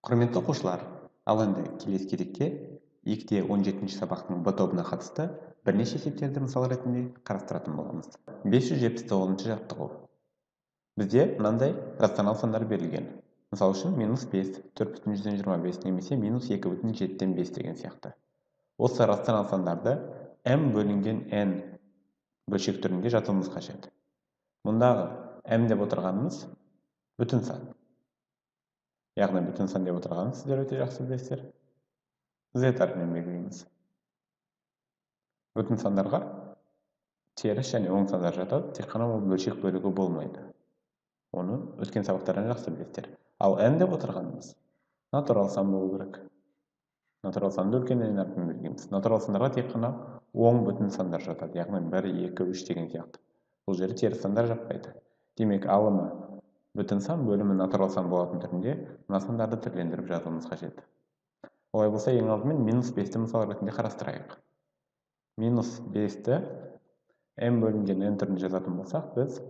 Құрметті оқушылар, ал енді келесі кезекте 2-17 сабақтың Б тобына қатысты бірнеше есептерді мысал ретінде қарастыратын боламыз. 579 жаттығу. Бізде мынандай рационал сандар берілген. Мысал үшін -5, 4,125 немесе -2,7,5 деген сияқты. Осы рационал сандарды m бөлінген n бөлшек түрінде жазуымыз қажет. Мұндағы m деп отырғанымыз бүтін сан. Яғни бүтін сан деп отырғанын сіздер өте жақсы білесіздер. Z әрпімен белгілейміз. Бүтін сандарға теріс және оң сандар жатады, тек қана ол бөлшек бөлігі болмайды. Оны өткен сабақтардан жақсы білесіздер. Ал n деп отырғанымыз натурал сан болу керек. Натурал санды үлкен n әрпімен белгілейміз. Натурал сандарға тек қана оң бүтін сандар жатады, яғни 1, 2, 3 деген сияқты. Бұл жерде теріс сандар жатпайды. Демек, алымы бүтін сан бөлімі натурал сан болатын түрінде мына сандарды түрлендіріп жазуымыз қажет. Олай болса, ең алдымен -5-ті мысал ретінде қарастырайық. -5-ті m бөлінген n түрінде жазатын болсақ, біз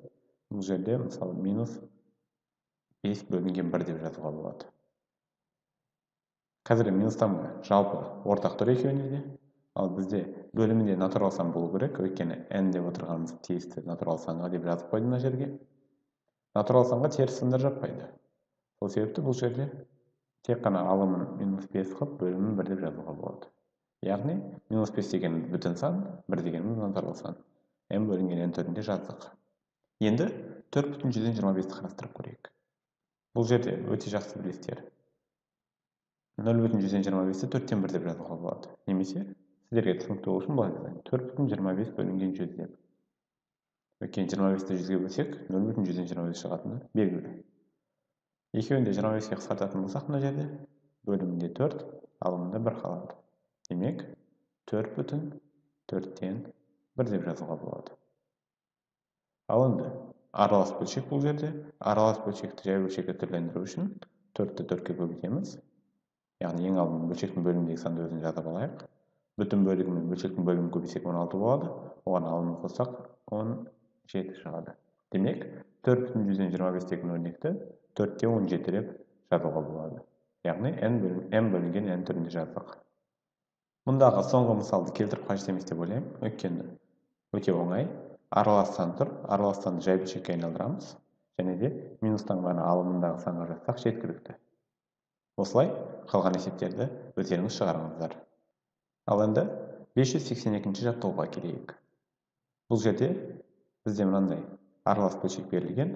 бұл жерде мысалы -5 бөлінген 1 деп жазуға болады. Қазір минустан жалпы ортақ тұр екеуіне де, ал бізде бөлімінде натурал сан болу керек, өйткені n деп отырғанымыз тиісті натурал санға деп жазып қойдым мына жерге. Натурал санға теріс сандар жатпайды. Сол себепті бұл жерде тек қана алымын -5 қылып, бөлімін 1 деп жазуға болады. Яғни, -5 дегеніміз бүтін сан, 1 дегеніміз натурал сан. m бөлінген n түрінде жаздық. Енді 4,125-ті қарастырып көрейік. Бұл жерде өте жақсы білесіздер. 0,125-ті 4-тен 1 деп жазуға болады. Немесе сіздерге түсінікті болу үшін былай жазайын. 4,25 бөлінген 100 деп. Өйткені 25-ті 100-ге бөлсек, 0,125 шығатыны белгілі. Екеуінде 25-ке қысқартатын болсақ, мына жерде бөлімінде 4, алымында 1 қалады. Демек, 4,4-тен 1 деп жазуға болады. Ал енді аралас бөлшек бұл жерде. Аралас бөлшекті жай бөлшекке түрлендіру үшін 4-ті 4-ке көбейтеміз. Яғни ең алдымен бөлшектің бөліміндегі санды өзін жазып алайық. Бүтін бөлігі мен бөлшектің бөлімін көбейтсек 16 болады. Оған алымын қоссақ 17 шығады. Демек, 4,125 деген өрнекті 4-те 17 деп жазуға болады. Яғни m бөлінген n түрінде жаздық. Мұндағы соңғы мысалды келтіріп қажет емес деп ойлаймын, өйткені өте оңай. Аралас сан тұр, аралас санды жай бөлшекке айналдырамыз, және де минустан ғана алымындағы санға жазсақ жеткілікті. Осылай қалған есептерді өздеріңіз шығарыңыздар. Ал енді 582-ші жаттығуға келейік. Бұл жерде бізде мынандай аралас бөлшек берілген.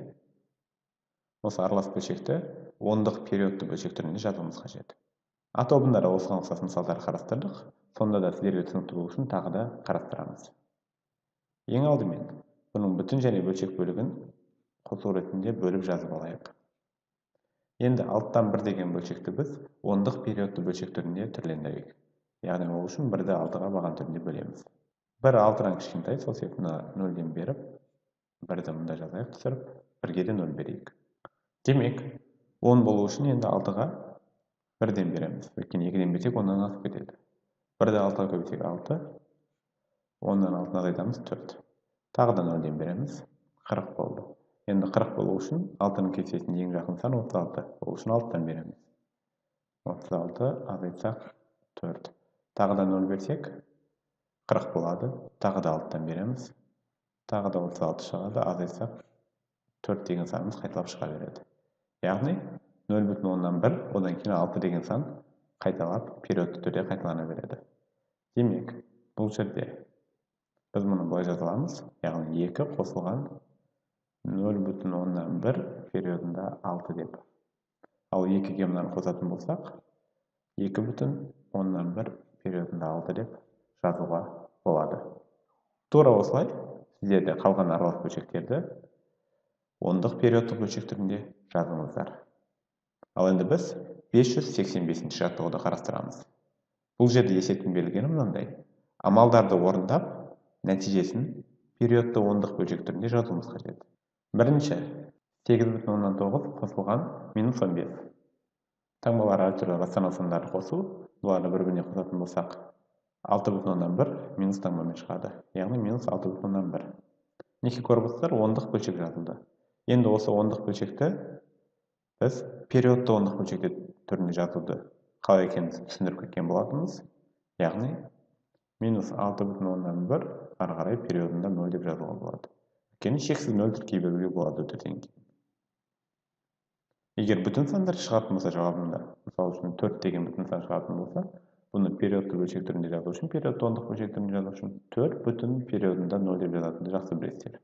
Осы аралас бөлшекті ондық периодты бөлшек түрінде жазуымыз қажет. А тобында да осыған ұқсас мысалдар қарастырдық. Сонда да сіздерге түсінікті болу үшін тағы да қарастырамыз. Ең алдымен бұның бүтін және бөлшек бөлігін қосу ретінде бөліп жазып алайық. Енді 6-тан 1 деген бөлшекті біз ондық периодты бөлшек түрінде түрлендірейік. Яғни ол үшін 1-ді 6-ға баған түрінде бөлеміз. 1 6-дан кішкентай, сол себепті 0-ден беріп, 1-ді мұнда жазайық түсіріп, 1-ге де 0 берейік. Демек, 10 болу үшін енді 6-ға 1-ден береміз. Өйткені 2-ден берсек, 10-дан асып кетеді. 1-ді 6-ға көбейтсек 6, 10-дан 6-ны азайтамыз 4. Тағы да 0-ден береміз, 40 болды. Енді 40 болу үшін 6-ның кестесіне ең жақын сан 36. Ол үшін 6-дан береміз. 36 азайтсақ 4. Тағы да 0 берсек 40 болады. Тағы да 6-дан береміз. Тағы да 36 шығады, азайтсақ 4 деген санымыз қайталап шыға береді. Яғни 0,1, одан кейін 6 деген сан қайталап, периодты түрде қайталана береді. Демек, бұл жерде біз мұны былай жаза аламыз. Яғни 2 қосылған 0,1 периодында 6 деп. Ал 2-ге мұнан қосатын болсақ, 2,1 периодында 6 деп жазуға болады. Тура осылай сіздерде қалған аралас бөлшектерді ондық периодтық бөлшек түрінде жазыңыздар. Ал енді біз 585-ші жаттығуды қарастырамыз. Бұл жерде есептің берілгені мынандай. Амалдарды орындап, нәтижесін периодты ондық бөлшек түрінде жазуымыз қажет. Бірінші, 8,9 қосылған -15. Таңбалар әртүрлі рационал сандарды қосу, бұларды бір-біріне қосатын болсақ, 6,1 минус таңбамен шығады. Яғни -6,1. Неке көріп отырсыздар, ондық бөлшек жазылды. Енді осы ондық бөлшекті біз периодты ондық бөлшекте түрінде жазуды қалай екенін түсіндіріп кеткен болатынбыз. Яғни минус 6,1 ары қарай периодында 0 деп жазуға болады. Өйткені шексіз нөлді кейбіреуге болады өтеден кейін. Егер бүтін сандар шығатын болса жауабында, мысалы үшін 4 деген бүтін сан шығатын болса, бұны периодты бөлшек түрінде жазу үшін, периодты ондық бөлшек түрінде жазу үшін 4 бүтін периодында 0 деп жазатынды жақсы білесіздер.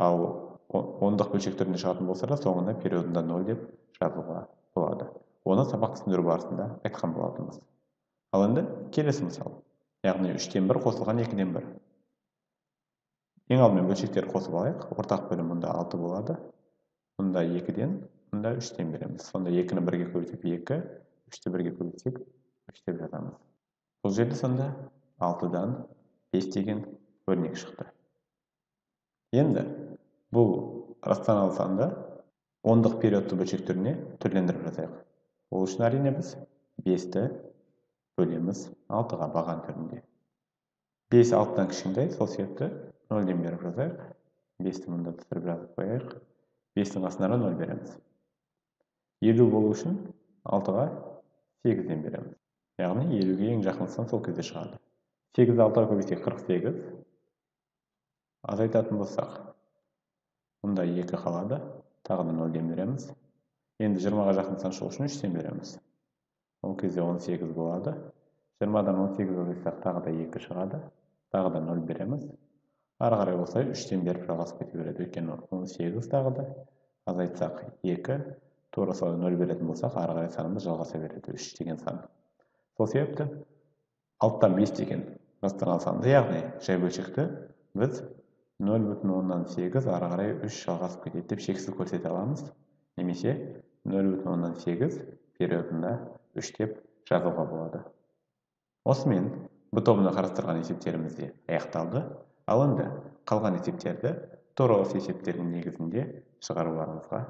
Ал ондық бөлшек түрінде шығатын болса да, соңында периодында 0 деп жазуға болады. Оны сабақ түсіндіру барысында айтқан болатынбыз. Ал енді келесі мысал. Яғни 3-тен 1 қосылған 2-ден 1. Ең алдымен бөлшектер қосып алайық. Ортақ бөлім мұнда 6 болады. Мұнда 2-ден, мұнда 3-тен береміз. Сонда 2-ні 1-ге көбейтсек 2, 3-ті 1-ге көбейтсек 3 деп жазамыз. Бұл жерде сонда 6-дан 5 деген өрнек шықты. Енді бұл рационал санды ондық периодты бөлшек түріне түрлендіріп жазайық. Ол үшін әрине біз 5-ті бөлеміз 6-ға баған түрінде. 5 6-дан кішкентай, сол себепті 0-ден беріп жазайық. 5-ті мұнда түсіріп жазып қояйық. 5-тің қасына 0 береміз. 50 болу үшін 6-ға 8-ден береміз. Яғни 50-ге ең жақын сан сол кезде шығады. 8-ді 6-ға көбейтсек 48. Азайтатын болсақ, мұнда 2 қалады, тағы да 0-ден береміз. Енді 20-ға жақын сан шығу үшін 3-тен береміз. Ол кезде 18 болады. 20-дан 18 азайтсақ, тағы да 2 шығады, тағы да 0 береміз. Ары қарай осылай 3-тен беріп жалғасып кете береді. Өйткені 18 тағы да азайтсақ 2, тура солай 0 беретін болсақ, ары қарай санымыз жалғаса береді, 3 деген сан. Сол себепті 6-тан 5 деген рационал санды, яғни жай бөлшекті біз 0,8 ары қарай 3 жалғасып кетеді деп шексіз көрсете аламыз. Немесе 0,8 периодында 3 деп жазуға болады. Осымен бұл тобына қарастырған есептеріміз де аяқталды. Ал енді қалған есептерді тура осы есептердің негізінде шығаруларыңызға